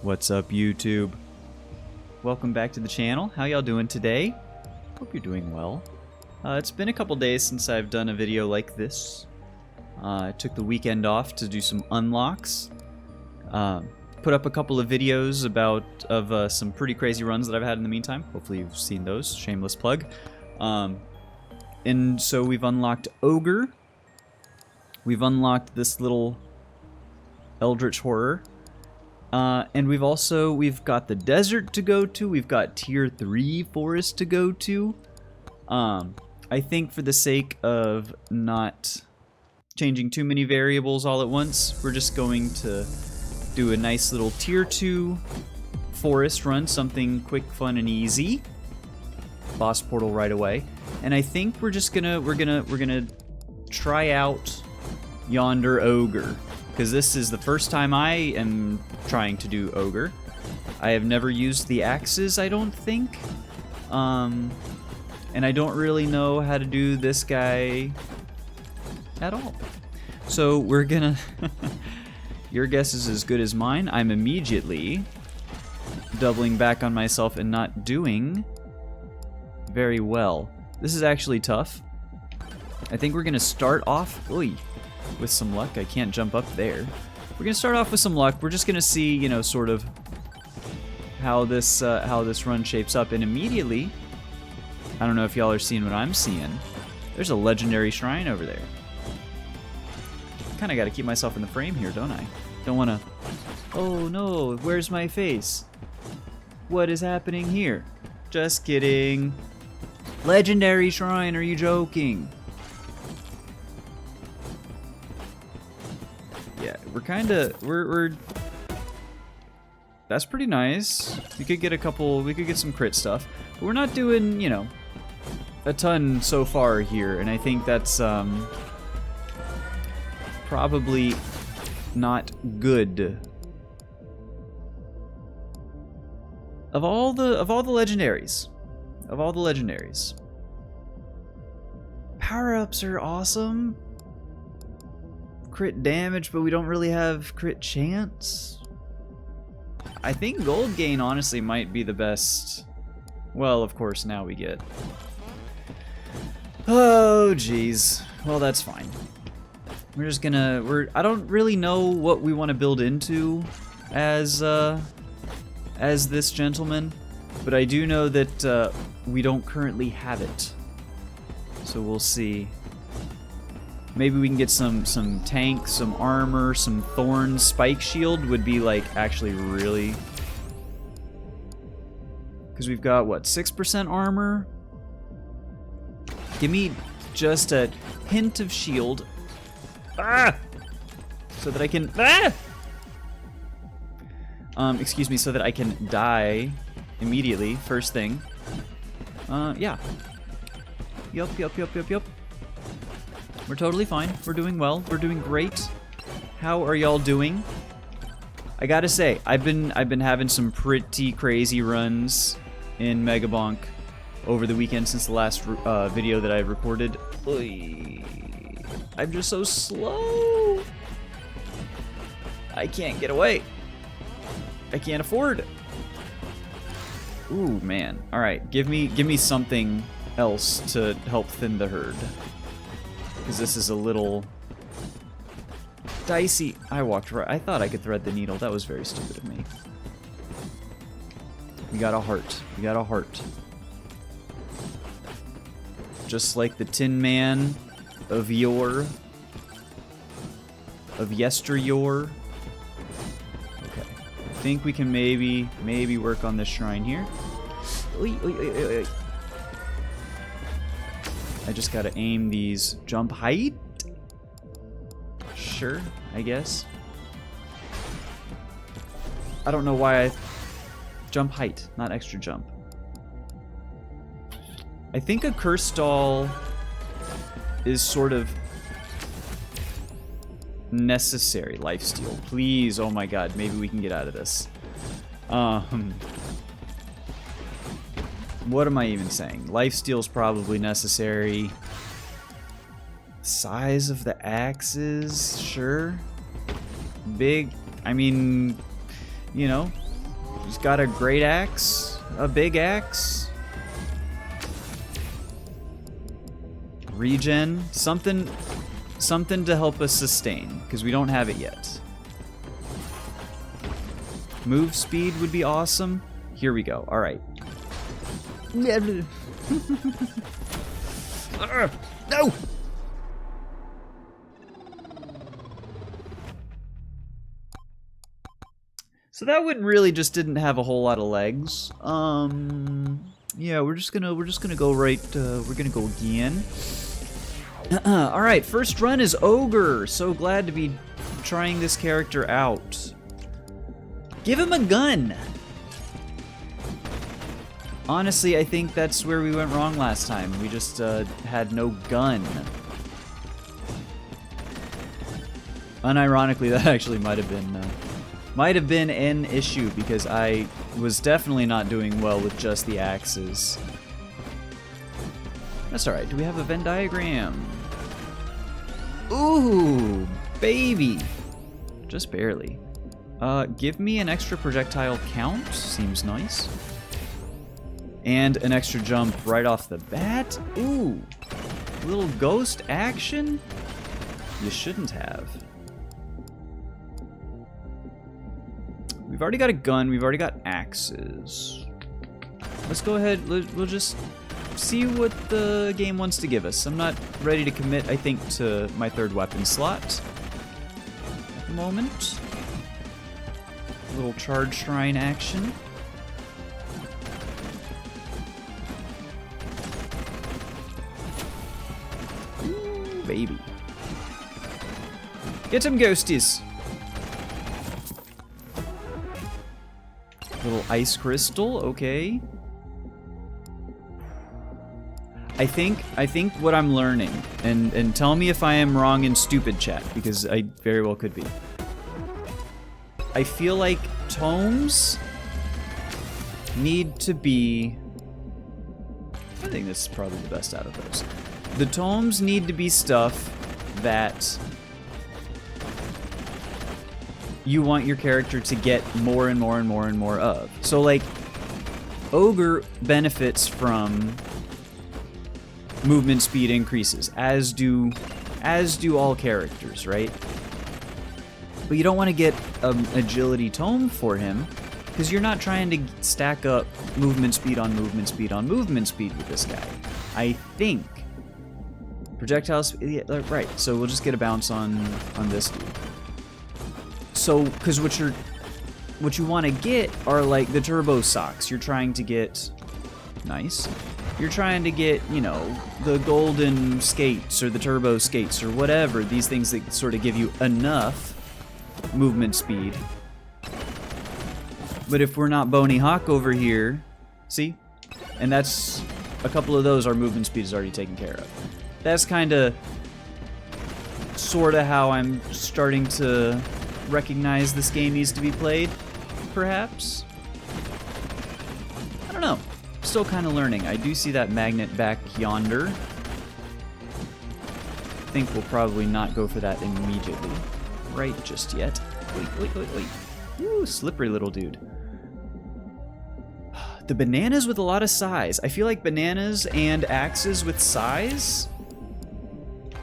What's up, YouTube? Welcome back to the channel. How y'all doing today? Hope you're doing well. It's been a couple days since I've done a video like this. I took the weekend off to do some unlocks. Put up a couple of videos of some pretty crazy runs that I've had in the meantime. Hopefully you've seen those. Shameless plug. And so we've unlocked OGRE. We've unlocked this little Eldritch Horror. And we've got the desert to go to. We've got tier 3 forest to go to. I think for the sake of not changing too many variables all at once, we're just going to do a nice little tier 2 forest run, something quick, fun, and easy. Boss portal right away. And I think we're gonna try out yonder ogre, because this is the first time I am trying to do ogre. I have never used the axes, I don't think. And I don't really know how to do this guy at all. So we're gonna... Your guess is as good as mine. I'm immediately doubling back on myself and not doing very well. This is actually tough. I think we're gonna start off... Oy, with some luck. I can't jump up there. We're gonna start off with some luck. We're just gonna see, you know, sort of how this run shapes up, and immediately, I don't know if y'all are seeing what I'm seeing. There's a legendary shrine over there. Kind of got to keep myself in the frame here, don't I? Don't want to. Oh no! Where's my face? What is happening here? Just kidding. Legendary shrine? Are you joking? Yeah, we're that's pretty nice. We could get some crit stuff. But we're not doing, you know, a ton so far here, and I think that's probably not good. Of all the legendaries, power-ups are awesome. Crit damage, but we don't really have crit chance. I think gold gain honestly might be the best. Well, of course, now we get... Oh, jeez. Well, that's fine. We're just gonna... I don't really know what we want to build into as this gentleman, but I do know that we don't currently have it. So we'll see. Maybe we can get some tank, some armor, some thorns. Spike shield would be like actually really... Because we've got, what, 6% armor? Give me just a hint of shield. Ah! So that I can... Ah! Excuse me, so that I can die immediately, first thing. Yeah. Yup. We're totally fine. We're doing well. We're doing great. How are y'all doing? I gotta say, I've been having some pretty crazy runs in Megabonk over the weekend since the last video that I recorded. Oy. I'm just so slow. I can't get away. I can't afford. Ooh, man. All right, give me something else to help thin the herd. Because this is a little dicey. I walked right. I thought I could thread the needle. That was very stupid of me. We got a heart. We got a heart. Just like the Tin Man of yore. Of yesteryear. Okay. I think we can maybe work on this shrine here. Oy, oy, oy, oy, oy. I just gotta aim these. Jump height? Sure, I guess. I don't know why I... Jump height, not extra jump. I think a curse stall is sort of necessary. Lifesteal, please. Oh my god, maybe we can get out of this. What am I even saying? Lifesteal's probably necessary. Size of the axes, sure. Big, I mean, you know, He's got a great axe, a big axe. Regen, something to help us sustain, because we don't have it yet. Move speed would be awesome. Here we go. All right. No! So that one really just didn't have a whole lot of legs. Yeah, we're just gonna go right. We're gonna go again. All right, first run is Ogre. So glad to be trying this character out. Give him a gun. Honestly, I think that's where we went wrong last time. We just had no gun. Unironically, that actually might have been an issue because I was definitely not doing well with just the axes. That's all right. Do we have a Venn diagram? Ooh, baby. Just barely. Give me an extra projectile count. Seems nice. And an extra jump right off the bat. Ooh, little ghost action. You shouldn't have. We've already got a gun. We've already got axes. Let's go ahead. We'll just see what the game wants to give us. I'm not ready to commit, I think, to my third weapon slot at the moment. A little charge shrine action. Ooh, baby. Get some ghosties. Little ice crystal, okay. I think what I'm learning, and tell me if I am wrong in stupid chat, because I very well could be. I feel like tomes need to be... I think this is probably the best out of those. The tomes need to be stuff that you want your character to get more and more and more and more of. So like, Ogre benefits from movement speed increases, as do all characters, right? But you don't want to get an agility tome for him, because you're not trying to stack up movement speed on movement speed on movement speed with this guy. I think. Projectile speed, yeah, right, so we'll just get a bounce on this dude. So, because what you want to get are like the turbo socks. You're trying to get, nice. You're trying to get, you know, the golden skates or the turbo skates or whatever. These things that sort of give you enough movement speed. But if we're not Bony Hawk over here, see? And that's, a couple of those, our movement speed is already taken care of. That's kind of, sort of how I'm starting to recognize this game needs to be played, perhaps? I don't know. Still kind of learning. I do see that magnet back yonder. I think we'll probably not go for that immediately. Right just yet. Wait. Ooh, slippery little dude. The bananas with a lot of size. I feel like bananas and axes with size,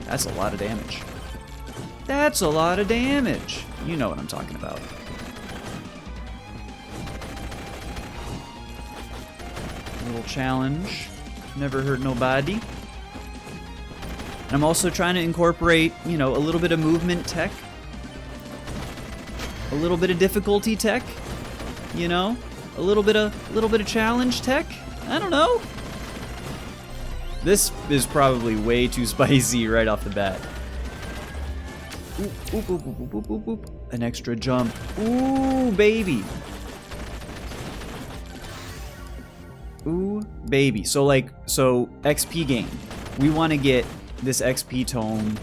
that's a lot of damage. That's a lot of damage. You know what I'm talking about. A little challenge. Never hurt nobody. And I'm also trying to incorporate, you know, a little bit of movement tech. A little bit of difficulty tech. You know? A little bit of challenge tech. I don't know. This is probably way too spicy right off the bat. Oop. An extra jump. Ooh, baby. Ooh, baby. So XP gain. We want to get this XP tome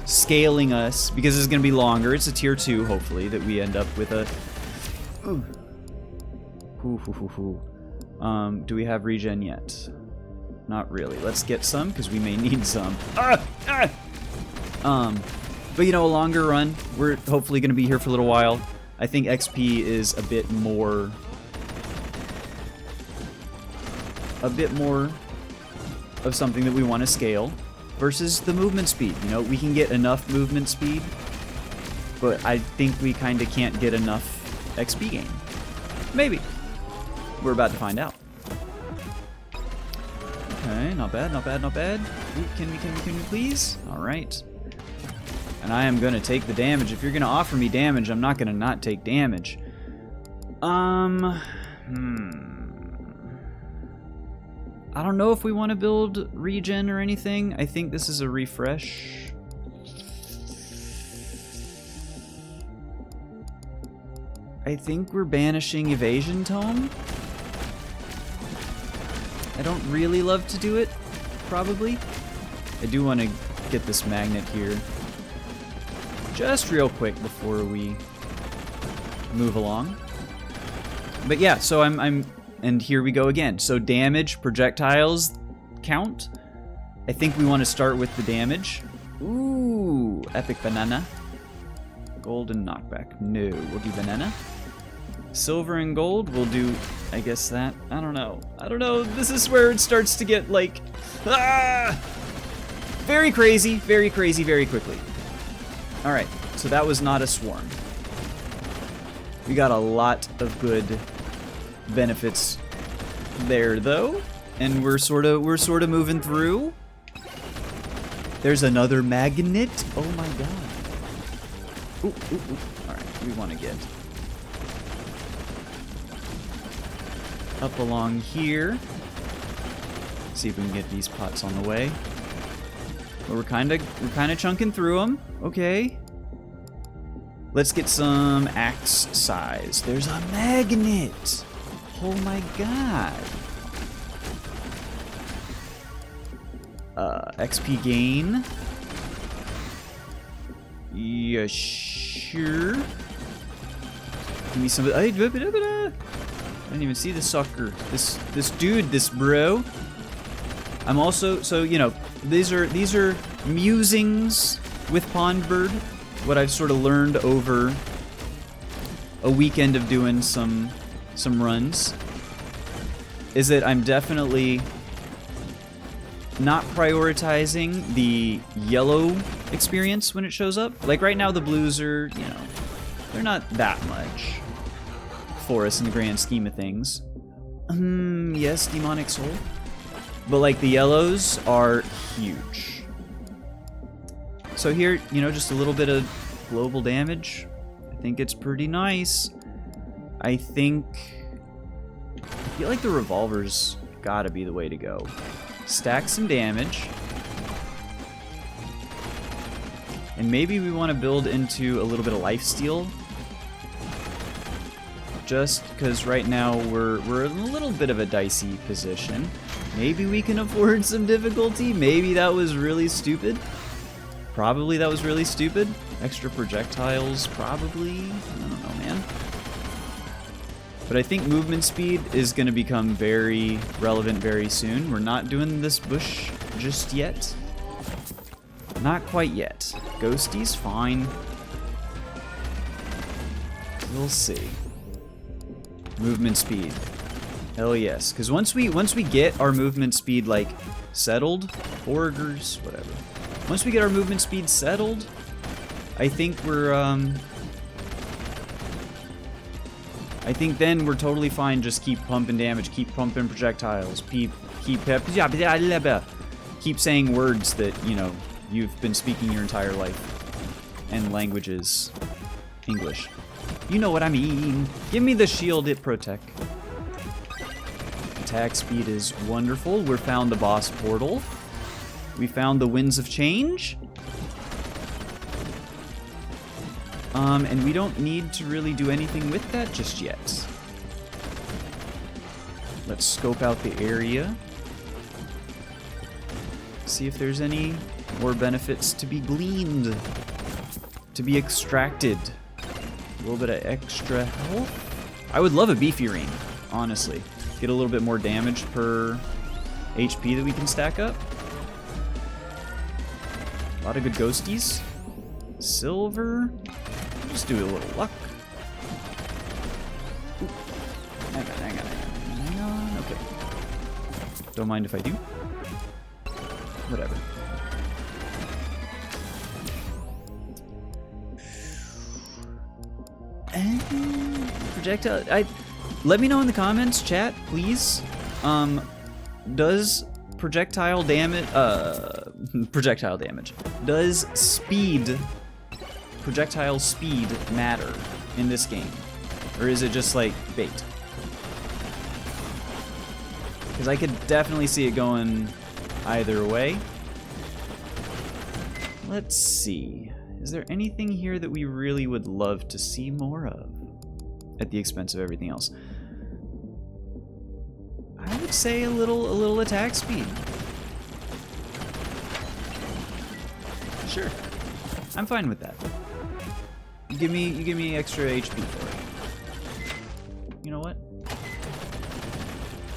scaling us, because it's going to be longer. It's a tier 2, hopefully, that we end up with a... Ooh. Do we have regen yet? Not really. Let's get some, because we may need some. But you know, a longer run. We're hopefully going to be here for a little while. I think XP is a bit more of something that we want to scale versus the movement speed. You know, we can get enough movement speed, but I think we kind of can't get enough XP gain. Maybe. We're about to find out. Okay, not bad, not bad, not bad. Ooh, can we please? All right. And I am gonna take the damage. If you're gonna offer me damage, I'm not gonna not take damage. I don't know if we want to build regen or anything. I think this is a refresh. I think we're banishing Evasion Tome. I don't really love to do it, probably. I do want to get this magnet here just real quick before we move along. But yeah, so and here we go again. So damage, projectiles, count. I think we want to start with the damage. Ooh, epic banana. Golden knockback. No, we'll do banana. Silver and gold, we'll do, I guess that. I don't know. This is where it starts to get like, very crazy, very quickly. All right, so that was not a swarm. We got a lot of good benefits there though, and we're sort of moving through. There's another magnet. Oh my god. Ooh. All right, we want to get up along here. See if we can get these pots on the way. But we're kind of chunking through them. Okay. Let's get some axe size. There's a magnet. Oh my god. XP gain. Yeah, sure. Give me some. I didn't even see this sucker. This dude, this bro. I'm also, so you know, these are musings with Pondbird. What I've sort of learned over a weekend of doing some runs is that I'm definitely not prioritizing the yellow experience when it shows up. Like right now the blues are, you know, they're not that much for us in the grand scheme of things. Yes, Demonic Soul. But like the yellows are huge. So here, you know, just a little bit of global damage. I think it's pretty nice. I feel like the revolver's gotta be the way to go. Stack some damage. And maybe we want to build into a little bit of lifesteal. Just because right now we're in a little bit of a dicey position. Maybe we can afford some difficulty. Maybe that was really stupid. Probably that was really stupid. Extra projectiles, probably. I don't know, man. But I think movement speed is going to become very relevant very soon. We're not doing this bush just yet. Not quite yet. Ghosty's fine. We'll see. Movement speed. Hell yes. Because once we get our movement speed like settled, OGREs, whatever. Once we get our movement speed settled, I think we're I think then we're totally fine. Just keep pumping damage, keep pumping projectiles, keep saying words that, you know, you've been speaking your entire life. And language is English. You know what I mean. Give me the shield, it protect. Attack speed is wonderful. We found the boss portal. We found the Winds of Change. And we don't need to really do anything with that just yet. Let's scope out the area. See if there's any more benefits to be gleaned, to be extracted. A little bit of extra health. I would love a beefy ring, honestly. Get a little bit more damage per HP that we can stack up. A lot of good ghosties. Silver. Just do a little luck. Hang on. Okay. Don't mind if I do. Whatever. Projectile. Let me know in the comments, chat, please. Does projectile damage? Projectile damage. Does projectile speed matter in this game, or is it just like bait? Because I could definitely see it going either way. Let's see. Is there anything here that we really would love to see more of at the expense of everything else? I would say a little attack speed. Sure. I'm fine with that. You give me extra HP for it. You know what?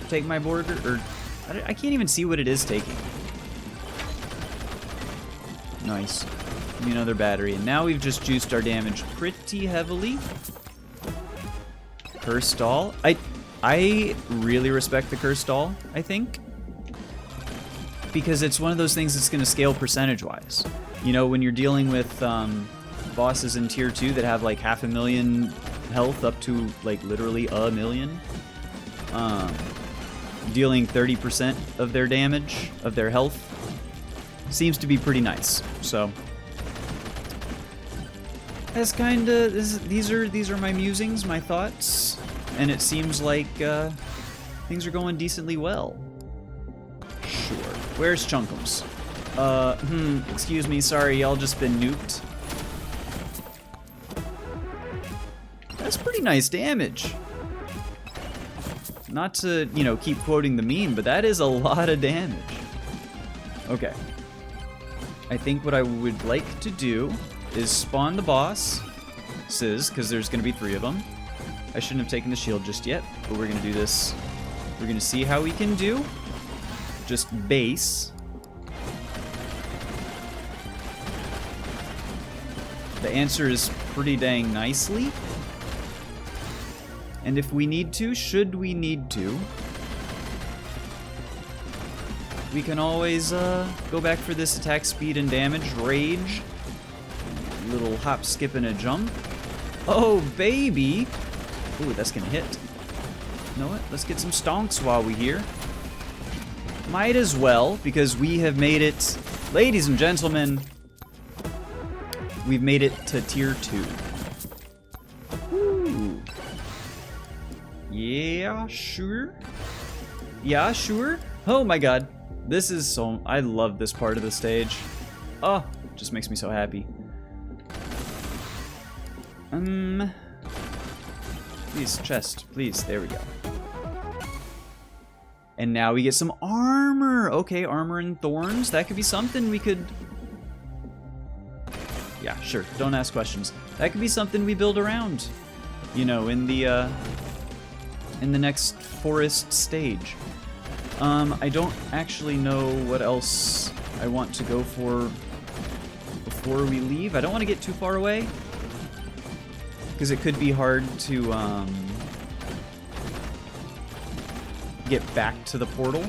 Take my burger, or I can't even see what it is taking. Nice. Give me another battery, and now we've just juiced our damage pretty heavily. Curse stall. I really respect the curse stall, I think, because it's one of those things that's going to scale percentage-wise. You know, when you're dealing with bosses in tier 2 that have like 500,000 health up to like literally 1 million, dealing 30% of their damage, of their health, seems to be pretty nice. So that's kind of, these are my musings, my thoughts, and it seems like things are going decently well. Sure. Where's Chunkums? Excuse me, sorry, y'all just been nuked. That's pretty nice damage. Not to, you know, keep quoting the meme, but that is a lot of damage. Okay. I think what I would like to do is spawn the bosses, because there's going to be 3 of them. I shouldn't have taken the shield just yet, but we're going to do this. We're going to see how we can do. Just base. The answer is pretty dang nicely. And if we need to, should we need to, we can always go back for this attack speed and damage. Rage. Little hop, skip, and a jump. Oh, baby. Ooh, that's gonna hit. You know what? Let's get some stonks while we're here. Might as well, because we have made it, ladies and gentlemen, we've made it to tier 2. Ooh. Yeah, sure. Yeah, sure. Oh my god. This is so... I love this part of the stage. Oh, just makes me so happy. Please, chest. Please. There we go. And now we get some armor. Okay, armor and thorns. That could be something we could... Yeah, sure. Don't ask questions. That could be something we build around. You know, in the next forest stage. I don't actually know what else I want to go for before we leave. I don't want to get too far away, because it could be hard to get back to the portal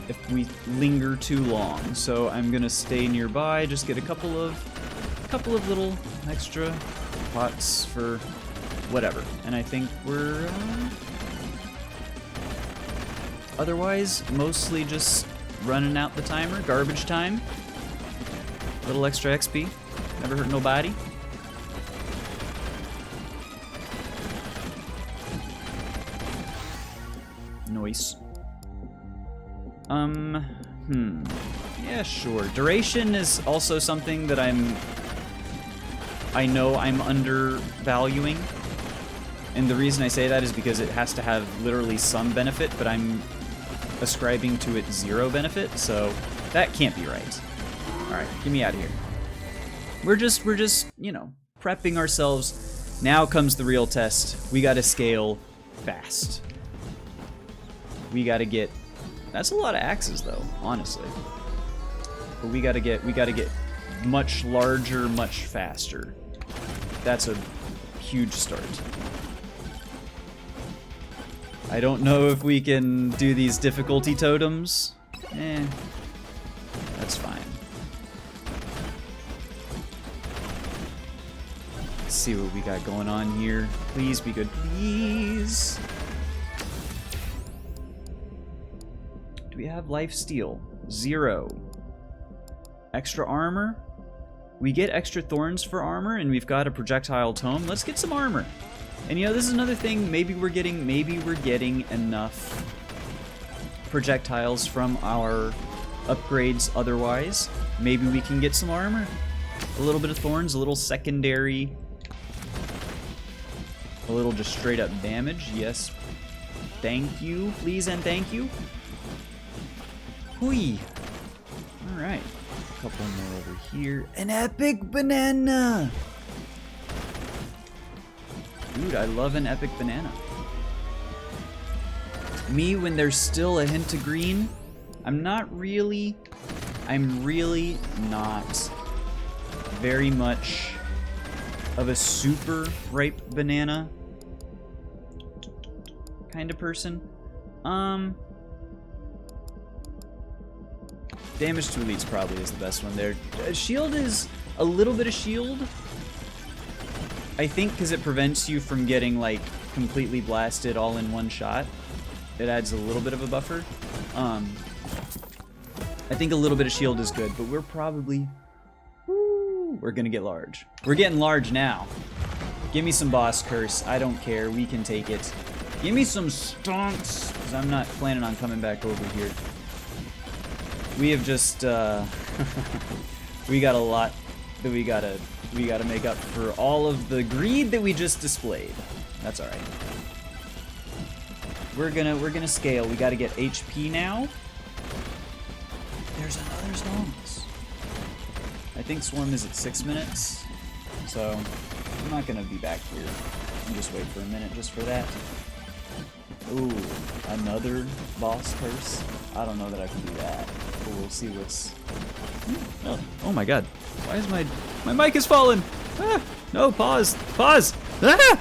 if we linger too long. So I'm gonna stay nearby, just get a couple of little extra pots for whatever. And I think we're otherwise mostly just running out the timer. Garbage time. Little extra XP. Never hurt nobody. Nice. Yeah, sure. Duration is also something that I know I'm undervaluing. And the reason I say that is because it has to have literally some benefit, but I'm ascribing to it 0 benefit, so that can't be right. Alright, get me out of here. We're just, you know, prepping ourselves. Now comes the real test. We gotta scale fast. We gotta get... That's a lot of axes, though, honestly. But we gotta get much larger, much faster. That's a huge start. I don't know if we can do these difficulty totems. That's fine. Let's see what we got going on here. Please be good, please. Do we have life steal? 0. Extra armor? We get extra thorns for armor, and we've got a projectile tome. Let's get some armor. And you know, this is another thing. Maybe we're getting enough projectiles from our upgrades otherwise. Maybe we can get some armor. A little bit of thorns, a little secondary, a little just straight up damage. Yes. Thank you, please, and thank you. Hui. Alright. A couple more over here. An epic banana! Dude, I love an epic banana. Me, when there's still a hint of green, I'm really not very much of a super ripe banana kind of person. Damage to elites probably is the best one there. Shield is a little bit of shield. I think because it prevents you from getting like completely blasted all in one shot. It adds a little bit of a buffer. I think a little bit of shield is good, but we're probably... Woo, we're gonna get large. We're getting large now. Give me some boss curse. I don't care. We can take it. Give me some stonks, because I'm not planning on coming back over here. We have just, we got a lot that we gotta make up for all of the greed that we just displayed. That's all right. We're gonna scale. We gotta get HP now. There's another Swarms. I think Swarm is at 6 minutes, so I'm not gonna be back here. I'll just wait for a minute just for that. Ooh, another boss curse. I don't know that I can do that, but we'll see what's... Oh my god. Why is my mic is falling? Ah, no, pause. Pause. Ah!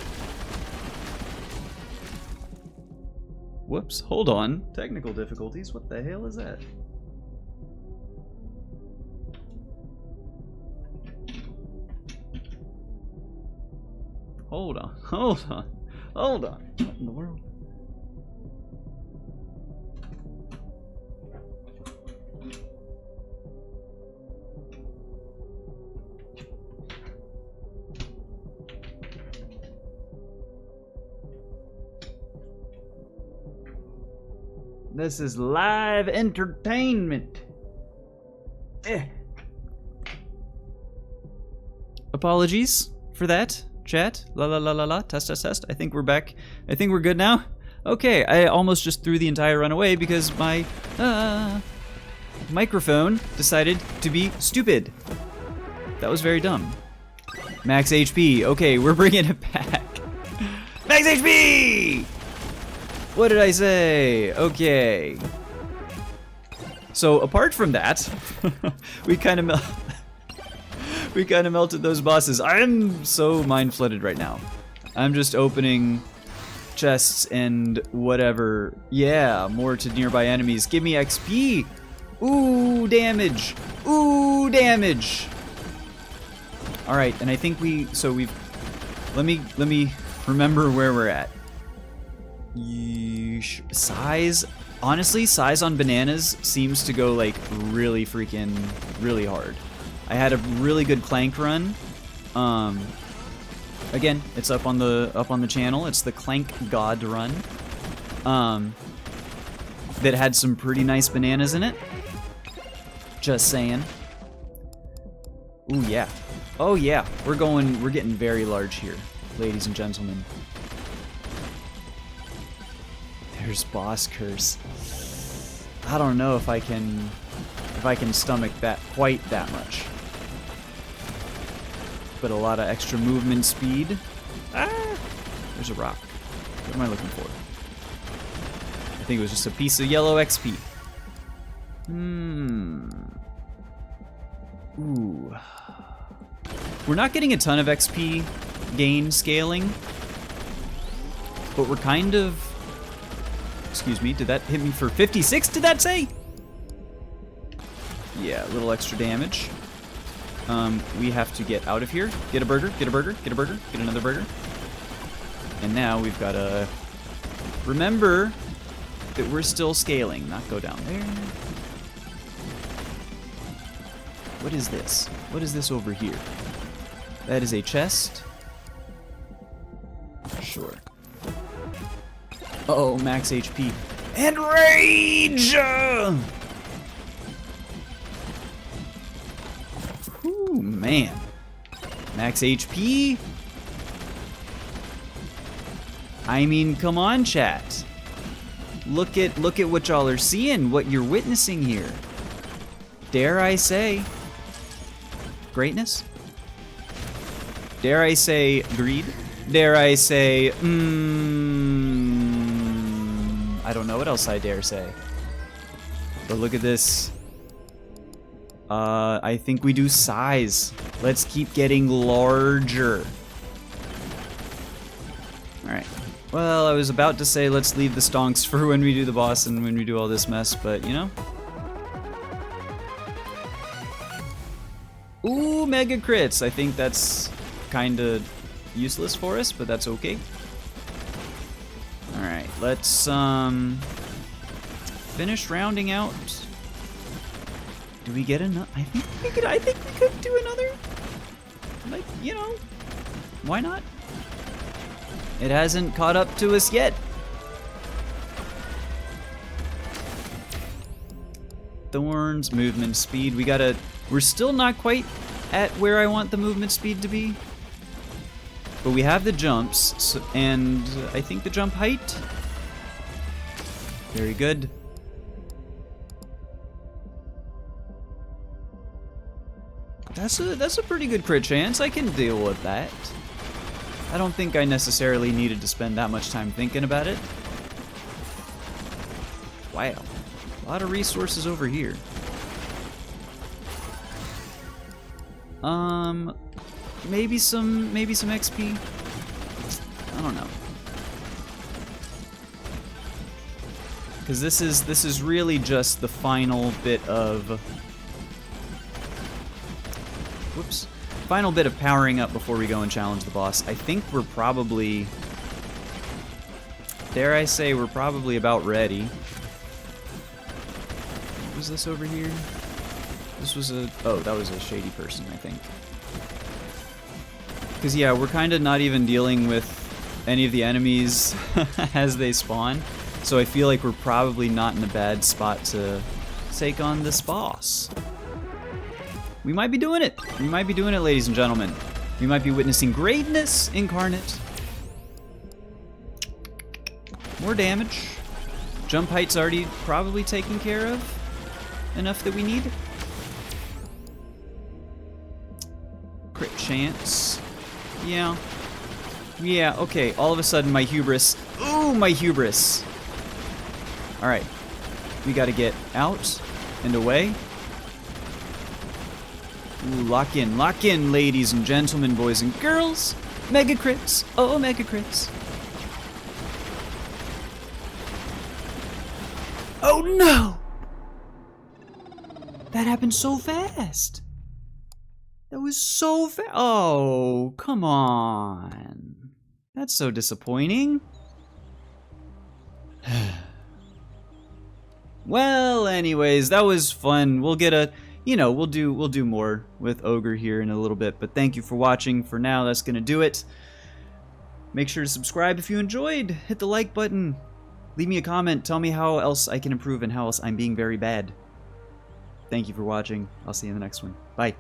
Whoops, hold on. Technical difficulties. What the hell is that? Hold on. Hold on. Hold on. What in the world? This is live entertainment. Apologies for that, chat. La la la la la. Test test test. I think we're back. I think we're good now. Okay, I almost just threw the entire run away because my microphone decided to be stupid. That was very dumb. Max HP. Okay, we're bringing it back. Max HP! What did I say? Okay. So apart from that, we kind of melted those bosses. I'm so mind flooded right now. I'm just opening chests and whatever. Yeah, more to nearby enemies. Give me XP. Ooh, damage. Ooh, damage. All right, and I think let me remember where we're at. Yeesh. Size, honestly, size on bananas seems to go like really hard. I had a really good clank run. Again, it's up on the channel. It's the Clank God run. That had some pretty nice bananas in it. Just saying. Ooh yeah. Oh yeah. We're getting very large here, ladies and gentlemen. There's boss curse. I don't know if I can stomach that quite that much. But a lot of extra movement speed. Ah! There's a rock. What am I looking for? I think it was just a piece of yellow XP. Ooh. We're not getting a ton of XP gain scaling, but we're kind of Excuse me, did that hit me for 56, did that say? Yeah, a little extra damage. We have to get out of here. Get a burger, get a burger, get a burger, get another burger. And now we've got to remember that we're still scaling, not go down there. What is this? What is this over here? That is a chest. Sure. Uh-oh, max HP. And rage! Ooh, man. Max HP? I mean, come on, chat. Look at what y'all are seeing, what you're witnessing here. Dare I say, greatness? Dare I say greed? Dare I say, I don't know what else I dare say. But look at this. I think we do size. Let's keep getting larger. Alright. Well, I was about to say let's leave the stonks for when we do the boss and when we do all this mess, but you know. Ooh, mega crits. I think that's kind of useless for us, but that's okay. Alright, let's finish rounding out. Do we get enough? I think we could do another. Like, you know, why not? It hasn't caught up to us yet. Thorns, movement speed. We're still not quite at where I want the movement speed to be. But we have the jumps, and I think the jump height. Very good. That's a pretty good crit chance. I can deal with that. I don't think I necessarily needed to spend that much time thinking about it. Wow. A lot of resources over here. Maybe some XP. I don't know. Because this is really just the final bit of final bit of powering up before we go and challenge the boss. I think we're probably, dare I say, we're probably about ready. What was this over here? This was that was a shady person, I think. Because yeah, we're kind of not even dealing with any of the enemies as they spawn. So I feel like we're probably not in a bad spot to take on this boss. We might be doing it. We might be doing it, ladies and gentlemen. We might be witnessing greatness incarnate. More damage. Jump height's already probably taken care of. Enough that we need. Crit chance. Yeah. Yeah, okay. All of a sudden, my hubris. Ooh, my hubris. Alright. We gotta get out and away. Ooh, lock in, ladies and gentlemen, boys and girls. Mega crits. Oh, mega crits. Oh no! That happened so fast. That was so fast. Oh, come on. That's so disappointing. Well, anyways, that was fun. We'll get a, you know, we'll do more with Ogre here in a little bit, but thank you for watching. For now, that's gonna do it. Make sure to subscribe if you enjoyed. Hit the like button. Leave me a comment. Tell me how else I can improve and how else I'm being very bad. Thank you for watching. I'll see you in the next one. Bye.